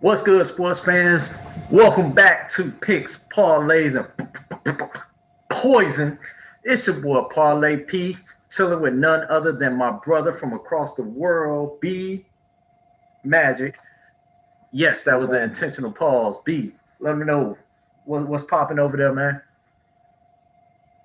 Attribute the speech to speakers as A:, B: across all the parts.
A: What's good, sports fans? Welcome back to Picks, Parlays, and Poison. It's your boy Parlay P, chilling with none other than my brother from across the world, B Magic. Yes, that
B: What's
A: was an
B: happening?
A: intentional pause. B, let me know what's popping over there, man.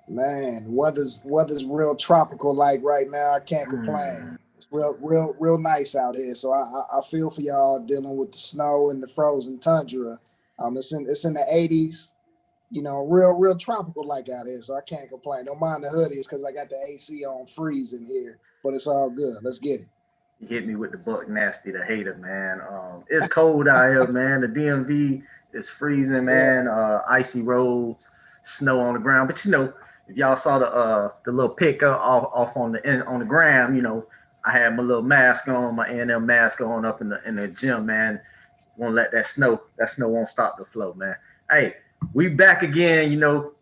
B: Man, weather's real tropical like right now. I can't
A: Mm.
B: complain. It's real nice out here. So I feel for y'all dealing with the snow and the frozen tundra. It's in the 80s. Real tropical like out here. So I can't complain. Don't mind the hoodies because I got the AC on freezing here. But it's all good. Let's get it.
A: You hit me with the buck nasty, the hater, man. It's cold out here, man. The DMV is freezing,
B: Yeah.
A: man. Icy roads, snow on the ground. But if y'all saw the little pic off on the gram, I had my little mask on, my A&M mask on up in the gym, man. Won't let that snow won't stop the flow, man. Hey, we back again.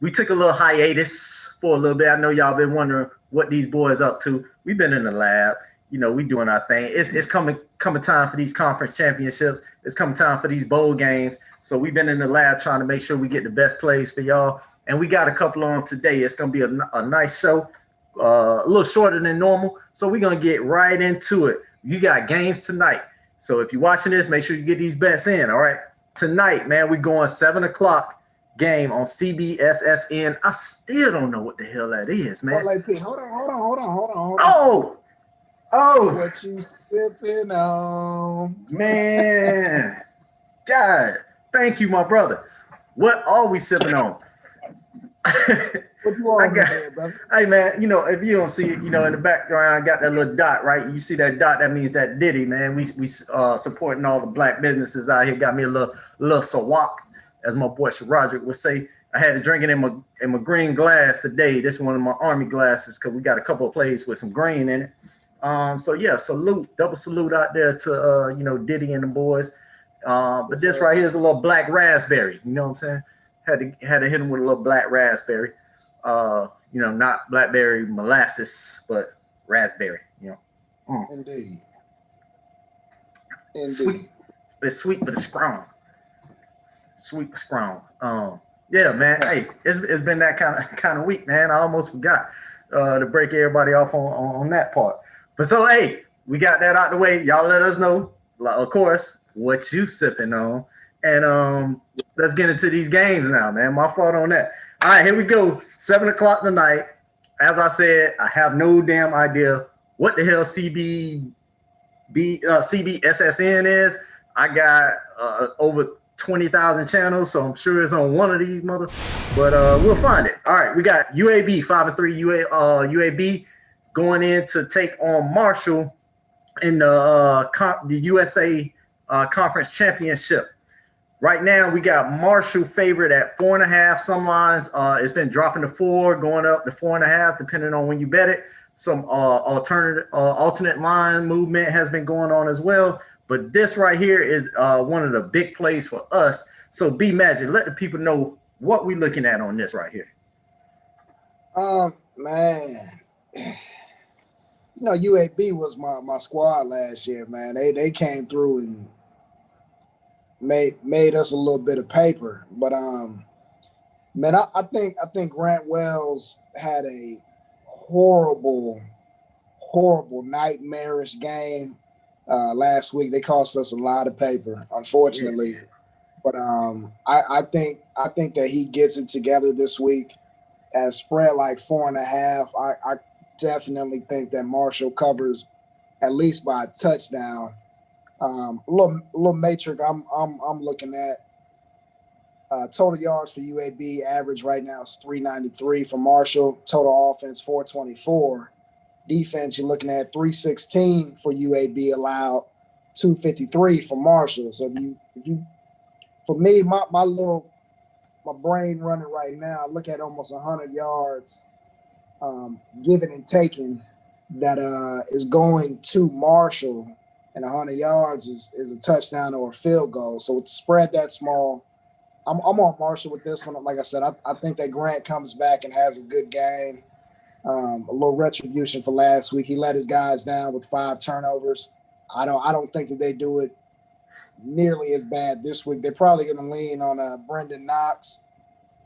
A: We took a little hiatus for a little bit. I know y'all been wondering what these boys up to. We've been in the lab. We doing our thing. It's coming time for these conference championships. It's coming time for these bowl games. So we've been in the lab trying to make sure we get the best plays for y'all. And we got a couple on today. It's gonna be a nice show, a little shorter than normal. So we're gonna get right into it. You got games tonight. So if you're watching this, make sure you get these bets in. All right. Tonight, man, we're going 7 o'clock game on CBSSN. I still don't know what the hell that is, man.
B: Parlay P, hold on.
A: Oh, oh,
B: What you sipping on?
A: man. God, thank you, my brother. What are we sipping on?
B: What you
A: I
B: on
A: got,
B: there, brother?
A: hey man, if you don't see it, in the background, I got that little dot, right? You see that dot? That means that Diddy, man. We supporting all the black businesses out here. Got me a little sawak, as my boy Roderick would say. I had to drink it in my green glass today. This is one of my army glasses because we got a couple of plays with some green in it. So yeah, double salute out there to Diddy and the boys. But
B: Yes,
A: this
B: sir.
A: right here is a little black raspberry. You know what I'm saying? Had to hit him with a little black raspberry. Not blackberry molasses, but raspberry. Mm.
B: Indeed.
A: Sweet.
B: Indeed.
A: It's sweet, but it's strong. Sweet but strong. Yeah, man. Hey, it's been that kind of week, man. I almost forgot to break everybody off on that part. But so hey, we got that out the way. Y'all let us know, of course, what you sipping on, and let's get into these games now, man. My fault on that. All right, here we go. 7 o'clock tonight. As I said, I have no damn idea what the hell CBSSN is. I got over 20,000 channels, so I'm sure it's on one of these mother. But we'll find it. All right, we got UAB 5-3 UAB going in to take on Marshall in the USA Conference Championship. Right now, we got Marshall favorite at 4.5. Some lines, it's been dropping to 4, going up to 4.5, depending on when you bet it. Some alternate line movement has been going on as well. But this right here is one of the big plays for us. So, B Magic, let the people know what we're looking at on this right here.
B: Man, UAB was my squad last year, man. They came through and made us a little bit of paper. But man, I think Grant Wells had a horrible, nightmarish game last week. They cost us a lot of paper,
A: Yeah,
B: unfortunately. But I think that he gets it together this week. At spread like 4.5, I definitely think that Marshall covers at least by a touchdown. A little matrix I'm looking at. Total yards for UAB average right now is 393 for Marshall. Total offense 424. Defense you're looking at 316 for UAB allowed, 253 for Marshall. So if you for me my brain running right now, I look at almost 100 yards given and taken that is going to Marshall, and 100 yards is a touchdown or a field goal. So with the spread that small, I'm on Marshall with this one. Like I said, I think that Grant comes back and has a good game. A little retribution for last week. He let his guys down with 5 turnovers. I don't think that they do it nearly as bad this week. They're probably going to lean on Brendan Knox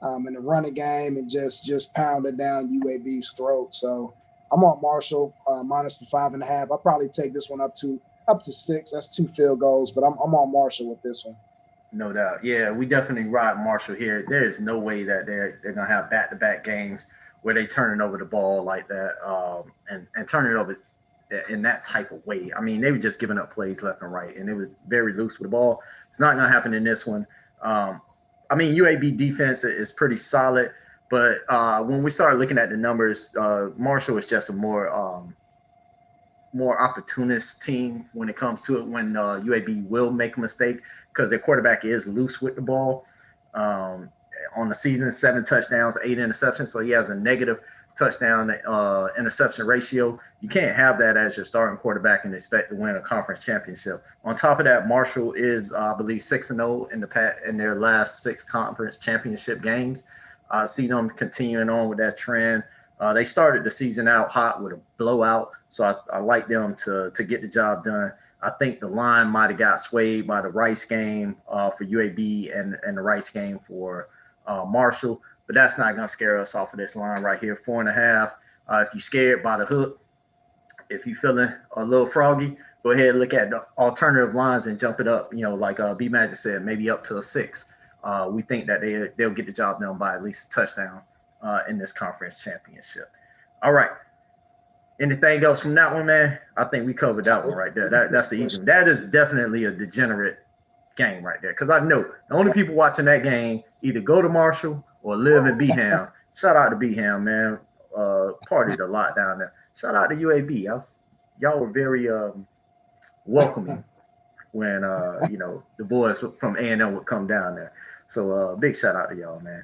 B: in the running game and just pound it down UAB's throat. So I'm on Marshall minus the 5.5. I'll probably take this one up to 6. That's 2 field goals, but I'm on Marshall with this one.
A: No doubt. Yeah, we definitely ride Marshall here. There is no way that they're gonna have back-to-back games where they turning over the ball like that, and turning it over in that type of way. I mean, they were just giving up plays left and right, and it was very loose with the ball. It's not gonna happen in this one. I mean, UAB defense is pretty solid, but when we started looking at the numbers, Marshall is just a more opportunist team when it comes to it. When UAB will make a mistake because their quarterback is loose with the ball. On the season, 7 touchdowns, 8 interceptions, so he has a negative touchdown interception ratio. You can't have that as your starting quarterback and expect to win a conference championship. On top of that, Marshall is, I believe, 6-0 in their last 6 conference championship games. I see them continuing on with that trend. They started the season out hot with a blowout, so I like them to get the job done. I think the line might have got swayed by the Rice game for UAB and the Rice game for Marshall, but that's not going to scare us off of this line right here, 4.5. If you're scared by the hook, if you're feeling a little froggy, go ahead and look at the alternative lines and jump it up. Like B Magic said, maybe up to a 6. We think that they'll get the job done by at least a touchdown in this conference championship. All right. Anything else from that one, man? I think we covered that one right there. That's the easy one. That is definitely a degenerate game right there. Because I know the only people watching that game either go to Marshall or live in Beham. Shout out to Beham, man. Partied a lot down there. Shout out to UAB. Y'all were very welcoming when the boys from A&M would come down there. So big shout out to y'all, man.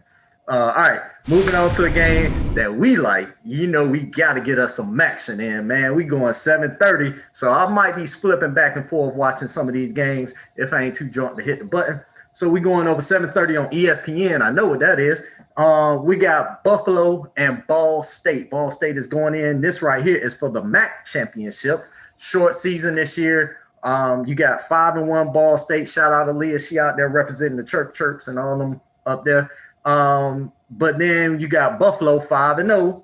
A: All right, moving on to a game that we like. We got to get us some action in, man. We going 7:30, so I might be flipping back and forth watching some of these games if I ain't too drunk to hit the button. So we going over 7:30 on ESPN. I know what that is. We got Buffalo and Ball State. Ball State is going in. This right here is for the MAC championship. Short season this year. You got 5-1 Ball State. Shout out to Leah. She out there representing the Chirps and all them up there. But then you got Buffalo 5-0.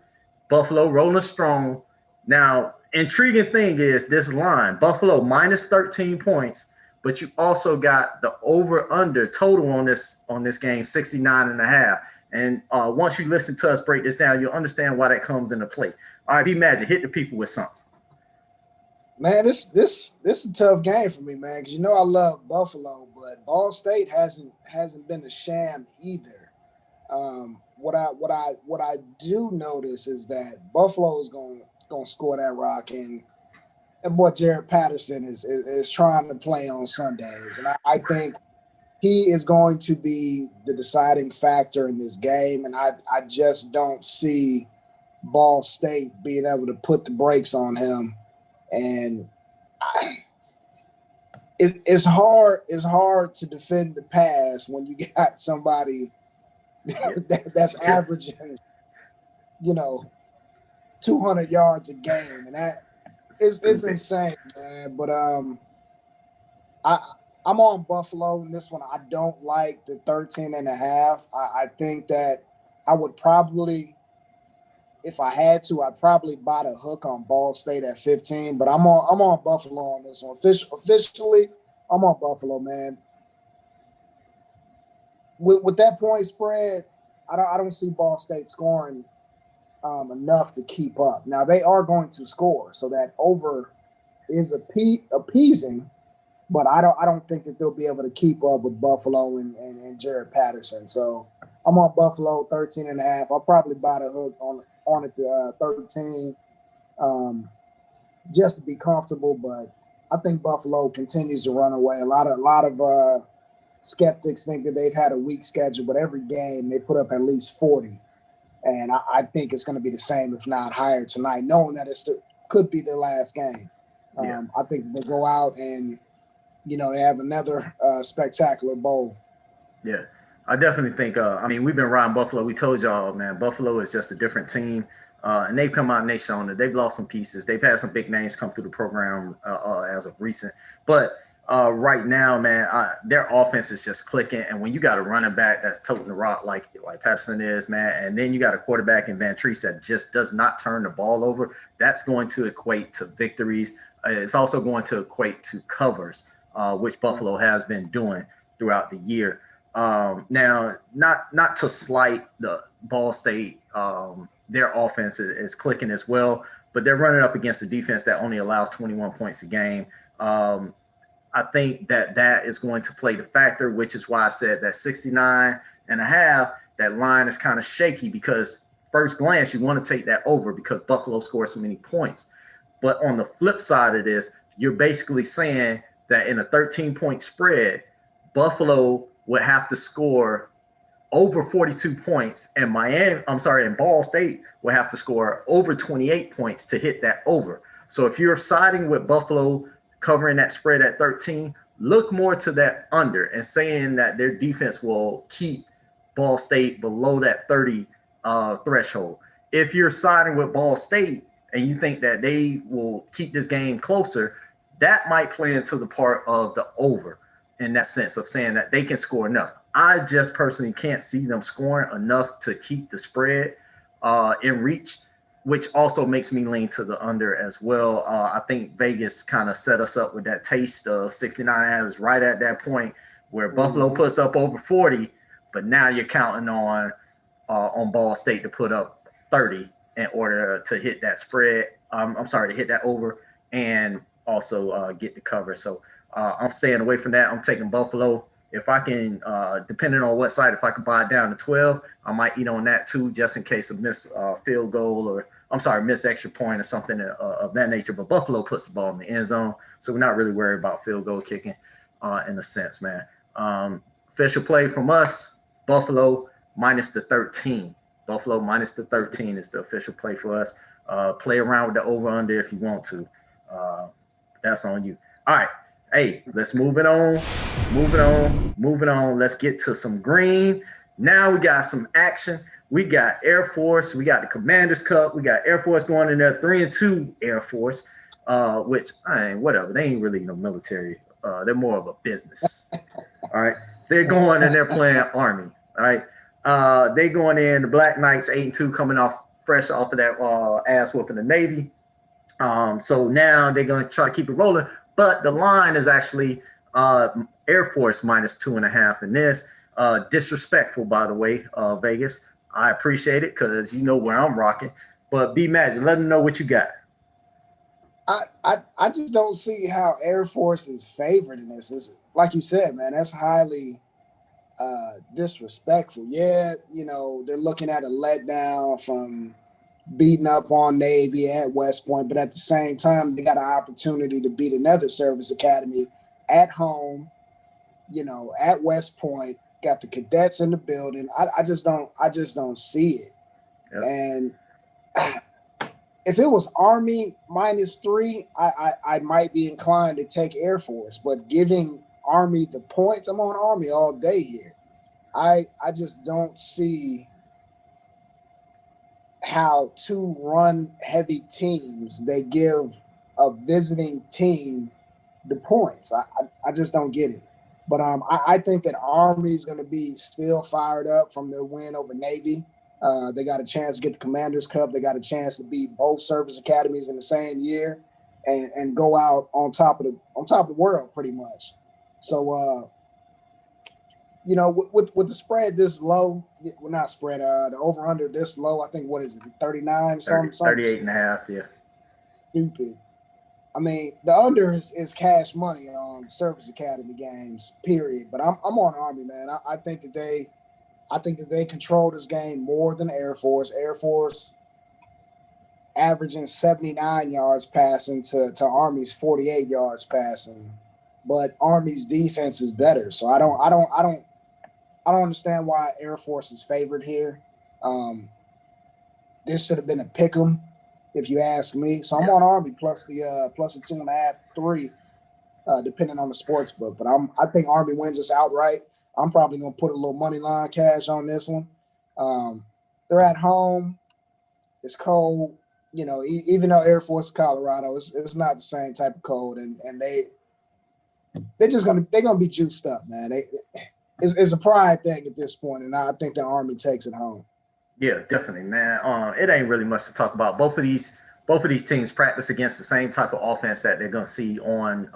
A: Buffalo rolling strong. Now, intriguing thing is this line. Buffalo minus 13 points, but you also got the over-under total on this game, 69.5. And once you listen to us break this down, you'll understand why that comes into play. All right, B-Magic, hit the people with something.
B: Man, this is a tough game for me, man, because I love Buffalo, but Ball State hasn't been a sham either. What I do notice is that Buffalo is gonna score that rock, and boy Jared Patterson is trying to play on Sundays, and I think he is going to be the deciding factor in this game, and I just don't see Ball State being able to put the brakes on him, and it's hard to defend the pass when you got somebody that's averaging, 200 yards a game, and that is insane, man. But I'm on Buffalo in this one. I don't like the 13.5. I think that I would probably, if I had to, I'd probably buy the hook on Ball State at 15. But I'm on Buffalo on this one. Officially, I'm on Buffalo, man. With that point spread, I don't see Ball State scoring enough to keep up. Now they are going to score, so that over is appeasing, but I don't think that they'll be able to keep up with Buffalo and Jared Patterson. So I'm on Buffalo 13.5. I'll probably buy the hook on it to 13, just to be comfortable. But I think Buffalo continues to run away. A lot of skeptics think that they've had a weak schedule, but every game they put up at least 40. And I think it's going to be the same, if not higher tonight, knowing that could be their last game. I think that they go out and, they have another spectacular bowl.
A: Yeah, I definitely think, we've been riding Buffalo. We told y'all, man, Buffalo is just a different team. And they've come out and they've shown it. They've lost some pieces. They've had some big names come through the program as of recent. But Right now, man, their offense is just clicking, and when you got a running back that's toting the rock like Patterson is, man, and then you got a quarterback in Van Treese that just does not turn the ball over, that's going to equate to victories. It's also going to equate to covers, which
B: Right.
A: Buffalo has been doing throughout the year. Now, not to slight the Ball State, their offense is clicking as well, but they're running up against a defense that only allows 21 points a game. Um, I think that that is going to play the factor, which is why I said that 69 and a half, that line is kind of shaky because first glance, you want to take that over because Buffalo scores so many points. But on the flip side of this, you're basically saying that in a 13-point spread, Buffalo would have to score over 42 points, and and Ball State will have to score over 28 points to hit that over. So if you're siding with Buffalo covering that spread at 13, look more to that under and saying that their defense will keep Ball State below that 30 threshold. If you're siding with Ball State and you think that they will keep this game closer, that might play into the part of the over in that sense of saying that they can score enough. I just personally can't see them scoring enough to keep the spread in reach, which also makes me lean to the under as well. I think Vegas kind of set us up with that taste of 69 as right at that point where Buffalo
B: Mm-hmm.
A: puts up over 40, but now you're counting on Ball State to put up 30 in order to hit that spread. I'm sorry, to hit that over and also get the cover. So I'm staying away from that. I'm taking Buffalo. If I can, depending on what side, if I can buy it down to 12, I might eat on that too, just in case of miss field goal or I'm sorry, miss extra point or something of that nature. But Buffalo puts the ball in the end zone, so we're not really worried about field goal kicking in a sense, man. Official play from us, Buffalo minus the 13. Buffalo minus the 13 is the official play for us. Play around with the over under if you want to. Uh, that's on you. All right. Hey, let's move it on. Moving on. Moving on. Let's get to some green. Now we got some action. We got Air Force. We got the Commanders Cup. We got Air Force going in there 3-2 Air Force, which I ain't whatever. They ain't really no military. They're more of a business. All right. They're going and they're playing Army. All right. They going in the Black Knights 8-2 coming off fresh off of that ass whooping the Navy. So now they're going to try to keep it rolling, but the line is actually Air Force minus 2.5 in this. Disrespectful, by the way, Vegas. I appreciate it because you know where I'm rocking. But B Magic, let them know what you got.
B: I just don't see how Air Force is favored in this. It's, like you said, man, that's highly disrespectful. Yeah, they're looking at a letdown from beating up on Navy at West Point, but at the same time, they got an opportunity to beat another service academy at home, at West Point. Got the cadets in the building. I just don't see it.
A: Yep.
B: And if it was Army -3, I might be inclined to take Air Force, but giving Army the points, I'm on Army all day here. I just don't see how two run heavy teams they give a visiting team the points. I just don't get it. But I think that Army is going to be still fired up from their win over Navy. They got a chance to get the Commanders Cup. They got a chance to beat both service academies in the same year and go out on top of the world pretty much. So with the spread this low, well, not spread, the over under this low, I think, what is it, 39,
A: 30,
B: something
A: 38 and a half, yeah.
B: stupid. I mean, the under is cash money on Service Academy games, period. But I'm on Army, man. I think that they control this game more than Air Force. Air Force averaging 79 yards passing to Army's 48 yards passing. But Army's defense is better. So I don't understand why Air Force is favored here. Um, this should have been a pick 'em, if you ask me. So I'm
A: Yeah.
B: on Army plus the 2.5, 3, depending on the sports book. But I think Army wins this outright. I'm probably gonna put a little money line cash on this one. Um, they're at home. It's cold. Even though Air Force Colorado, it's not the same type of cold, and they're gonna be juiced up, man. It's a pride thing at this point, and I think the Army takes it home.
A: Yeah, definitely, man. It ain't really much to talk about. Both of these teams practice against the same type of offense that they're gonna see on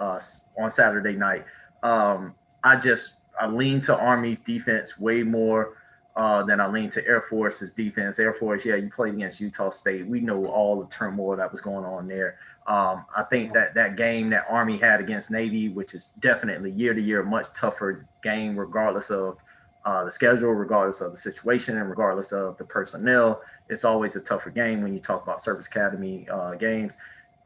A: Saturday night. I lean to Army's defense way more than I lean to Air Force's defense. Air Force, yeah, you played against Utah State. We know all the turmoil that was going on there. I think that game that Army had against Navy, which is definitely year to year much tougher game, regardless of the schedule, regardless of the situation, and regardless of the personnel. It's always a tougher game when you talk about Service Academy games.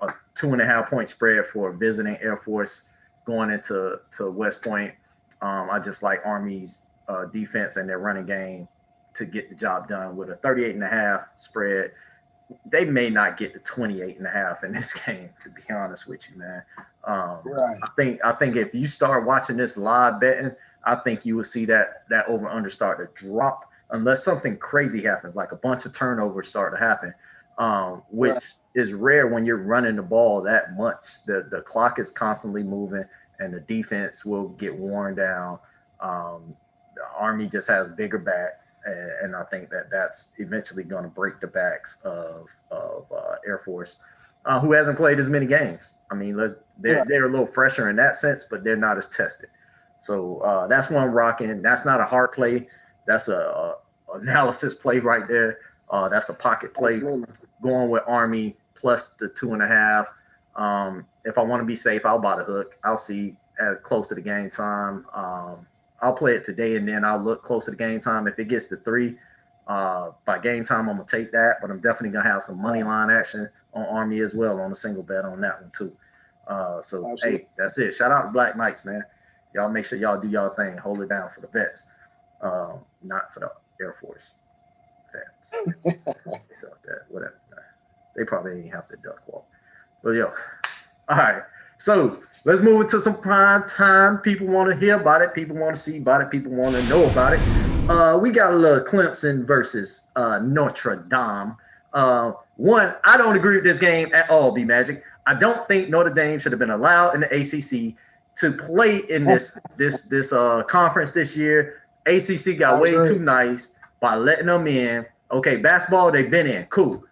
A: A 2.5 point spread for visiting Air Force going into West Point. I just like Army's defense and their running game to get the job done with a 38.5 spread. They may not get to 28.5 in this game, to be honest with you, man.
B: Right.
A: I think if you start watching this live betting, I think you will see that over under start to drop unless something crazy happens, like a bunch of turnovers start to happen, which is rare when you're running the ball that much. The clock is constantly moving, and the defense will get worn down. The Army just has bigger back, and I think that's eventually going to break the backs of Air Force, who hasn't played as many games. I mean, they're a little fresher in that sense, but they're not as tested. So that's one I'm rocking. That's not a hard play. That's a analysis play right there. That's a pocket play. Going with Army plus the 2.5. If I want to be safe, I'll buy the hook. I'll see as close to the game time. I'll play it today, and then I'll look close to the game time. If it gets to 3 by game time, I'm gonna take that. But I'm definitely gonna have some money line action on Army as well on a single bet on that one too. So absolutely. Hey, that's it. Shout out to Black Knights, man. Y'all make sure y'all do y'all thing. Hold it down for the vets, not for the Air Force fans. So that whatever. They probably ain't have to duck walk. But yo, all right. So let's move into some prime time. People want to hear about it. People want to see about it. People want to know about it. We got a little Clemson versus Notre Dame. One, I don't agree with this game at all, B Magic. I don't think Notre Dame should have been allowed in the ACC to play in this conference this year. ACC got way too nice by letting them in. Okay, basketball, they've been in. Cool.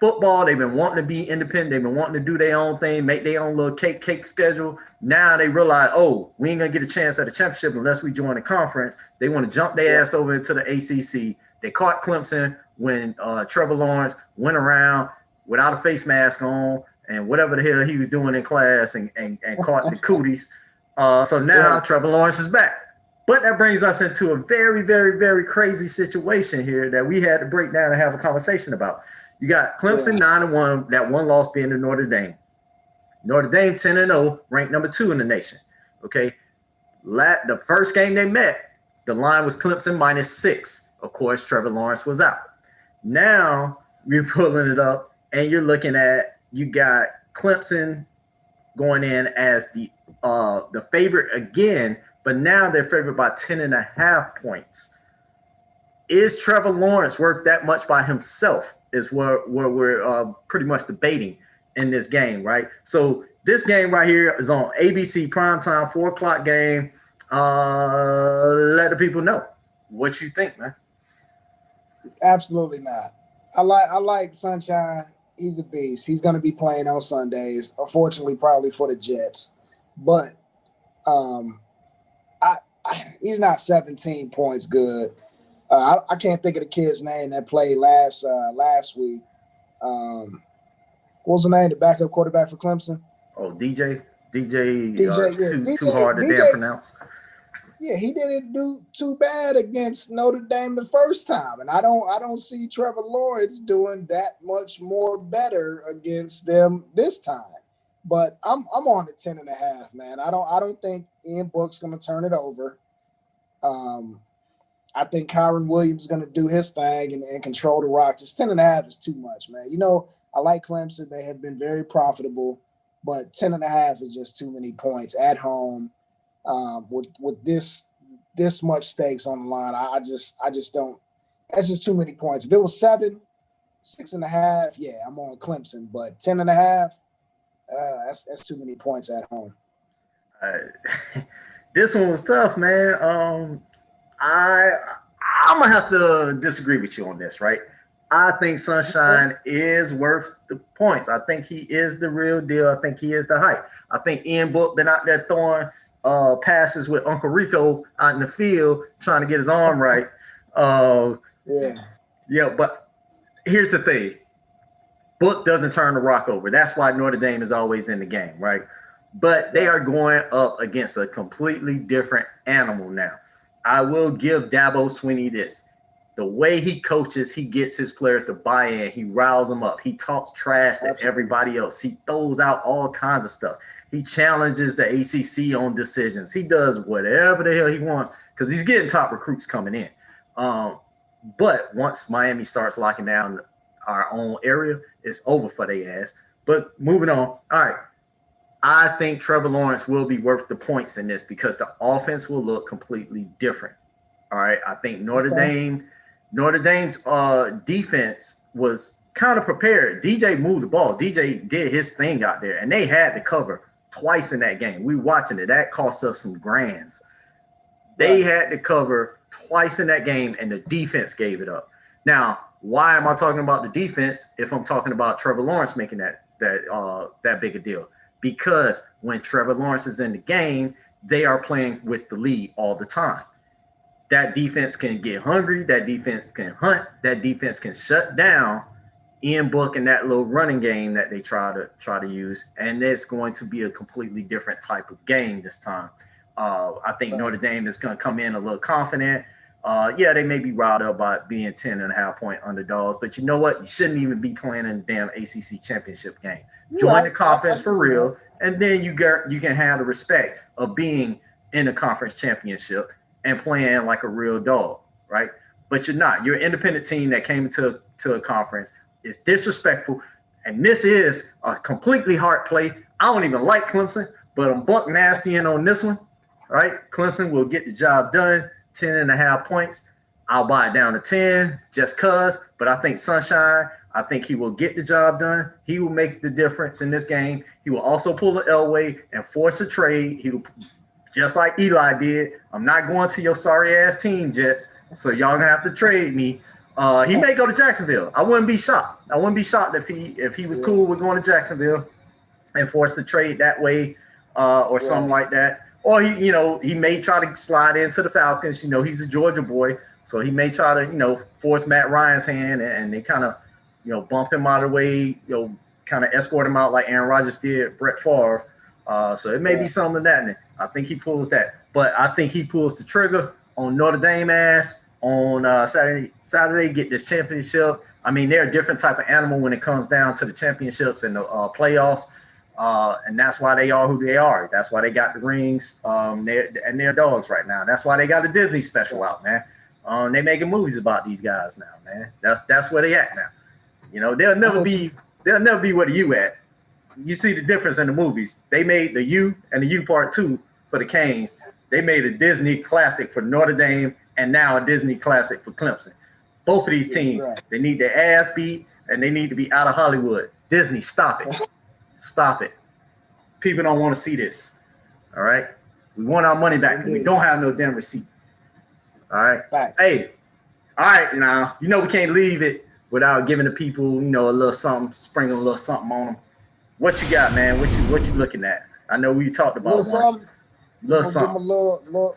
A: Football, they've been wanting to be independent. They've been wanting to do their own thing, make their own little cake schedule. Now they realize, oh, we ain't going to get a chance at a championship unless we join a conference. They want to jump their ass over into the ACC. They caught Clemson when Trevor Lawrence went around without a face mask on and whatever the hell he was doing in class and caught the cooties. So now Trevor Lawrence is back. But that brings us into a very, very, very crazy situation here that we had to break down and have a conversation about. You got Clemson 9-1, that one loss being to Notre Dame. Notre Dame 10-0, ranked number 2 in the nation. Okay, the first game they met, the line was Clemson -6. Of course, Trevor Lawrence was out. Now you're pulling it up, and you're looking at you got Clemson going in as the favorite again, but now they're favored by 10.5 points. Is Trevor Lawrence worth that much by himself? Is where we're pretty much debating in this game, right? So this game right here is on ABC primetime, 4:00 game. Let the people know what you think, man.
B: Absolutely not. I like Sunshine. He's a beast. He's going to be playing on Sundays. Unfortunately, probably for the Jets, but he's not 17 points good. I can't think of the kid's name that played last week. What was the name? The backup quarterback for Clemson?
A: Oh, DJ.
B: DJ,
A: too hard to damn pronounce.
B: Yeah, he didn't do too bad against Notre Dame the first time, and I don't see Trevor Lawrence doing that much more better against them this time. But I'm on the 10.5, man. I don't think Ian Book's going to turn it over. I think Kyron Williams is going to do his thing and control the rock. Just 10.5 is too much, man. You know, I like Clemson. They have been very profitable, but 10.5 is just too many points at home. With this much stakes on the line, I just don't. That's just too many points. If it was 7, 6.5, yeah, I'm on Clemson. But 10.5, that's too many points at home.
A: Uh, this one was tough, man. I I'm gonna have to disagree with you on this, right? I think
B: Okay.
A: Sunshine is worth the points. I think he is the real deal. I think he is the hype. I think Ian Book been out there throwing passes with Uncle Rico out in the field trying to get his arm right. Uh,
B: Yeah.
A: yeah, but here's the thing: Book doesn't turn the rock over. That's why Notre Dame is always in the game, right? But they
B: Right.
A: are going up against a completely different animal now. I will give Dabo Swinney this. The way he coaches, he gets his players to buy in. He riles them up. He talks trash to
B: Absolutely.
A: everybody else. He throws out all kinds of stuff. He challenges the ACC on decisions. He does whatever the hell he wants because he's getting top recruits coming in. Um, but once Miami starts locking down our own area, it's over for their ass. But moving on. All right. I think Trevor Lawrence will be worth the points in this because the offense will look completely different. All right. I think
B: Okay.
A: Notre Dame's defense was kind of prepared. DJ moved the ball. DJ did his thing out there, and they had to cover twice in that game. We watching it. That cost us some grands. They
B: Right.
A: had to cover twice in that game, and the defense gave it up. Now, why am I talking about the defense if I'm talking about Trevor Lawrence making that big a deal? Because when Trevor Lawrence is in the game, they are playing with the lead all the time. That defense can get hungry. That defense can hunt. That defense can shut down Ian Book and that little running game that they try to use, and it's going to be a completely different type of game this time. I think
B: Right.
A: Notre Dame is going to come in a little confident. Yeah, they may be riled up by being 10.5 point underdogs, but you know what? You shouldn't even be playing in the damn ACC championship game.
B: You're
A: Join
B: right.
A: the
B: I
A: conference
B: give
A: for
B: you that.
A: real, and then you can have the respect of being in the conference championship and playing like a real dog, right? But you're not. You're an independent team that came to a conference. It's disrespectful, and this is a completely hard play. I don't even like Clemson, but I'm buck nasty in on this one, right? Clemson will get the job done, 10.5 points. I'll buy it down to 10 just cause, but I think Sunshine, I think he will get the job done. He will make the difference in this game. He will also pull the Elway and force a trade. He will, just like Eli did. I'm not going to your sorry ass team, Jets. So y'all gonna have to trade me. He may go to Jacksonville. I wouldn't be shocked. I wouldn't be shocked if he was
B: Yeah.
A: cool with going to Jacksonville and force the trade that way, or something
B: Right.
A: like that. Or he may try to slide into the Falcons. He's a Georgia boy, so he may try to force Matt Ryan's hand, and they kind of bump him out of the way, kind of escort him out like Aaron Rodgers did Brett Favre. So it may be
B: Right.
A: some of that. And I think he pulls that, but I think he pulls the trigger on Notre Dame ass on Saturday, get this championship. I mean, they're a different type of animal when it comes down to the championships and the playoffs. And that's why they are who they are. That's why they got the rings. They're dogs right now. That's why they got a Disney special
B: Right.
A: out, man. They making movies about these guys now, man. That's where they at now.
B: I'm with you.
A: They'll never be where the U at. You see the difference in the movies. They made the U and the U Part Two for the Canes. They made a Disney classic for Notre Dame and now a Disney classic for Clemson. Both of these
B: Yeah, you're
A: teams,
B: right.
A: they need their ass beat and they need to be out of Hollywood. Disney, stop it. Stop it. People don't want to see this. All right. We want our money back and we
B: Indeed.
A: don't have no damn receipt. All right.
B: Facts.
A: Hey, all right, now we can't leave it without giving the people, a little something, sprinkling a little something on them. What you got, man? What you looking at? I know we talked
B: Little
A: about one.
B: something. I'm
A: Little
B: gonna give them
A: something.
B: a little.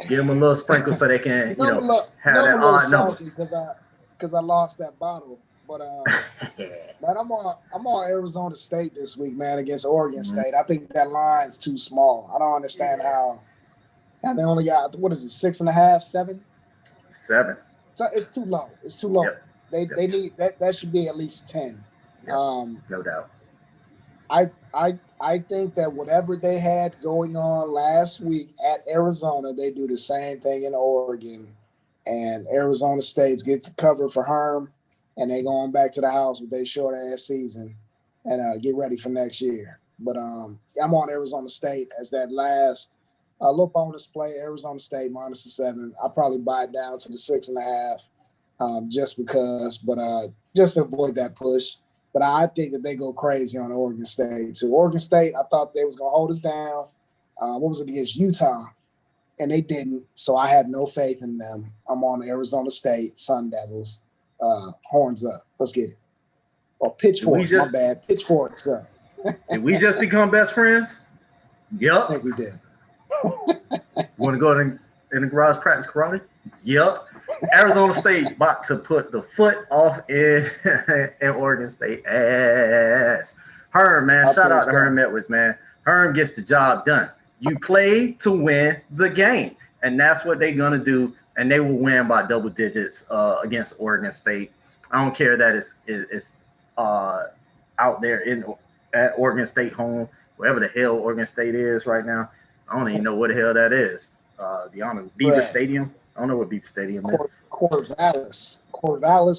A: Give them a little sprinkle so they can, have
B: I'm a
A: that
B: little
A: odd number.
B: salty because I lost that bottle. But
A: Yeah.
B: man, I'm on Arizona State this week, man, against Oregon
A: Mhm.
B: State. I think that line's too small. I don't understand
A: Yeah.
B: how they only got, what is it, 6.5, 7?
A: 7.
B: So it's too low. It's too low.
A: Yep.
B: They
A: Yep.
B: need that should be at least 10.
A: Yep.
B: Um,
A: No doubt.
B: I think that whatever they had going on last week at Arizona, they do the same thing in Oregon, and Arizona State's get to cover for Herm, and they going back to the house with their short ass season, and get ready for next year. But I'm on Arizona State as that last little bonus play. Arizona State minus the 7. I'll probably buy it down to the 6.5, just because, but just to avoid that push. But I think that they go crazy on Oregon State too. Oregon State, I thought they was gonna hold us down. What was it against Utah? And they didn't. So I have no faith in them. I'm on Arizona State, Sun Devils. Horns up. Let's get it. Or pitchforks, my bad. Pitchforks up.
A: Did we just become best friends? Yep.
B: I think we did.
A: Want to go in the garage practice karate? Yep. Arizona State about to put the foot off in Oregon State ass. Herm, man. Shout out to Herm Edwards, man. Herm gets the job done. You play to win the game. And that's what they're going to do. And they will win by double digits against Oregon State. I don't care that it's out there at Oregon State home, wherever the hell Oregon State is right now. I don't even know what the hell that is. Beaver Stadium. I don't know what Beaver Stadium is.
B: Corvallis,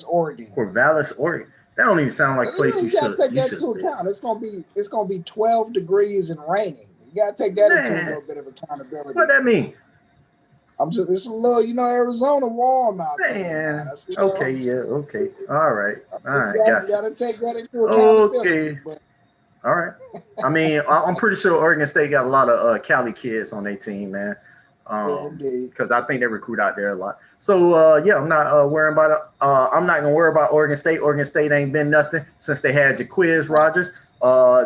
B: Oregon.
A: Corvallis, Oregon. That don't even sound like a place you should.
B: Take that into account. It's gonna be 12 degrees and raining. You gotta take that into a little bit of accountability.
A: What that mean?
B: It's a little, Arizona warm out there. Man.
A: Okay, yeah, okay. All right.
B: You gotta take that into accountability. Okay.
A: All right. I mean, I'm pretty sure Oregon State got a lot of Cali kids on their team, man. Because I think they recruit out there a lot. So I'm not worrying about it. I'm not gonna worry about Oregon State. Oregon State ain't been nothing since they had Jaquiz Rogers.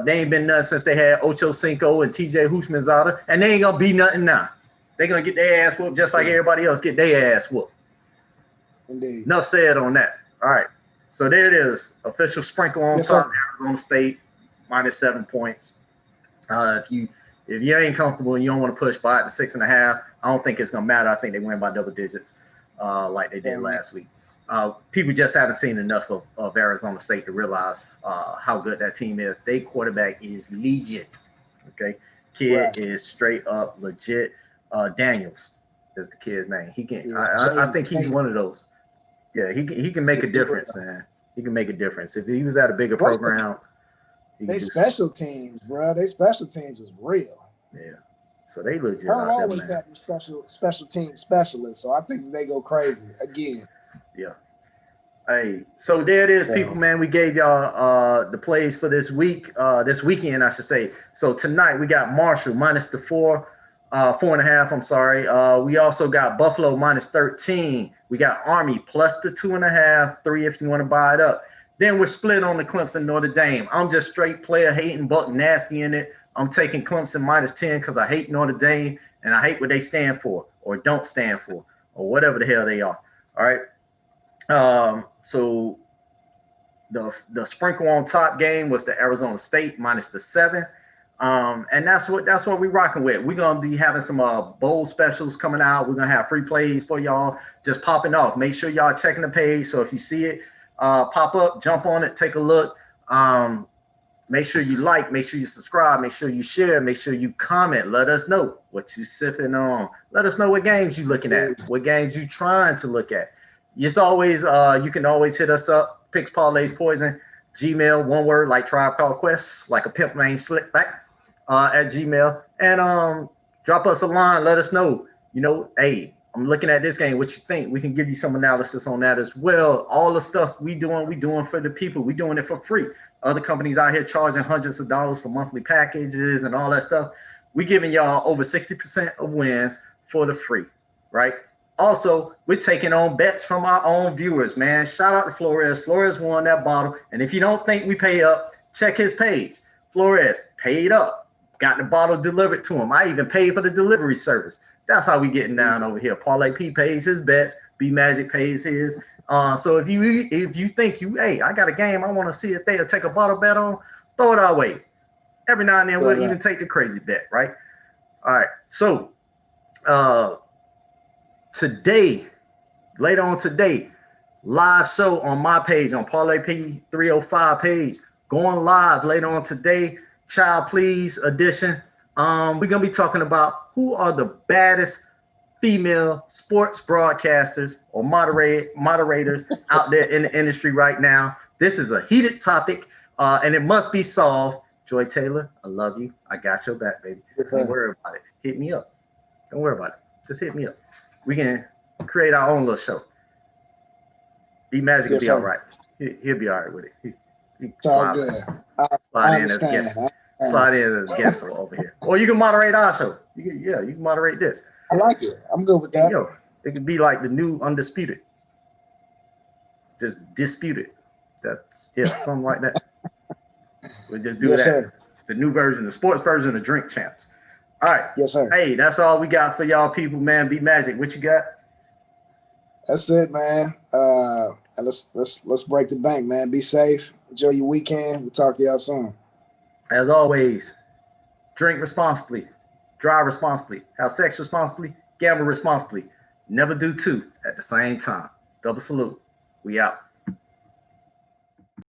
A: They ain't been nothing since they had Ocho Cinco and TJ Houshmandzadeh, and they ain't gonna be nothing now. They're gonna get their ass whooped just like everybody else get their ass whooped.
B: Indeed.
A: Enough said on that. All right. So there it is. Official sprinkle on top. Arizona State -7 points. If you ain't comfortable and you don't want to push by it to 6.5, I don't think it's gonna matter. I think they win by double digits, like they did last week. People just haven't seen enough of Arizona State to realize how good that team is. Their quarterback is legit. Okay, kid is straight up legit. Daniels is the kid's name. He can. I think he's one of those. Yeah, he can make a difference, man. He can make a difference if he was at a bigger program.
B: They special teams, bro. They special teams is real.
A: Yeah. So they legit.
B: Herm always had them special team specialists. So I think they go crazy again.
A: Yeah. Hey, so there it is, people, man. We gave y'all the plays for this weekend, I should say. So tonight we got Marshall -4.5. I'm sorry. We also got Buffalo -13. We got Army plus the 2.5, 3 if you want to buy it up. Then we're split on the Clemson Notre Dame. I'm just straight player hating, buck nasty in it. I'm taking Clemson -10 because I hate Notre Dame and I hate what they stand for or don't stand for or whatever the hell they are. All right. So the sprinkle on top game was the Arizona State -7. And that's what we're rocking with. We're gonna be having some bowl specials coming out. We're gonna have free plays for y'all just popping off. Make sure y'all checking the page. So if you see it pop up, jump on it, take a look. Make sure you like, make sure you subscribe, make sure you share, make sure you comment. Let us know what you sipping on. Let us know what games you looking at, what games you trying to look at. It's always you can always hit us up, Picks, Parlays, Poison, Gmail, one word, like Tribe Called Quest, like a pimp named Slickback at Gmail, and drop us a line. Let us know, hey, I'm looking at this game. What you think? We can give you some analysis on that as well. All the stuff we doing for the people. We doing it for free. Other companies out here charging hundreds of dollars for monthly packages and all that stuff. We giving y'all over 60% of wins for the free, right? Also, we're taking on bets from our own viewers, man. Shout out to Flores. Flores won that bottle. And if you don't think we pay up, check his page. Flores paid up. Got the bottle delivered to him. I even paid for the delivery service. That's how we getting down over here. Parlay P pays his bets. B Magic pays his. So if you think hey, I got a game I want to see if they'll take a bottle bet on, throw it our way. Every now and then we'll even take the crazy bet, right? All right. So later on today, live show on my page, on Parlay P 305 page, going live later on today, Child Please edition. We're gonna be talking about who are the baddest female sports broadcasters or moderators out there in the industry right now. This is a heated topic, and it must be solved. Joy Taylor, I love you. I got your back, baby. Don't worry about it. Hit me up. Don't worry about it. Just hit me up. We can create our own little show. B Magic will be all right. He'll be all right with it. You can
B: It's all good. I
A: in as
B: understand.
A: guest. Slide in as guest over here. Or you can moderate our show. You can moderate this.
B: I like it. I'm good with that.
A: It could be like the new Undisputed. Just disputed. That's something like that. We'll just do
B: Yes,
A: that.
B: sir.
A: The new version, the sports version of Drink Champs. All right.
B: Yes, sir.
A: Hey, that's all we got for y'all people, man. Be Magic. What you got?
B: That's it, man. And let's break the bank, man. Be safe. Enjoy your weekend. We'll talk to y'all soon.
A: As always, drink responsibly, drive responsibly, have sex responsibly, gamble responsibly. Never do two at the same time. Double salute. We out.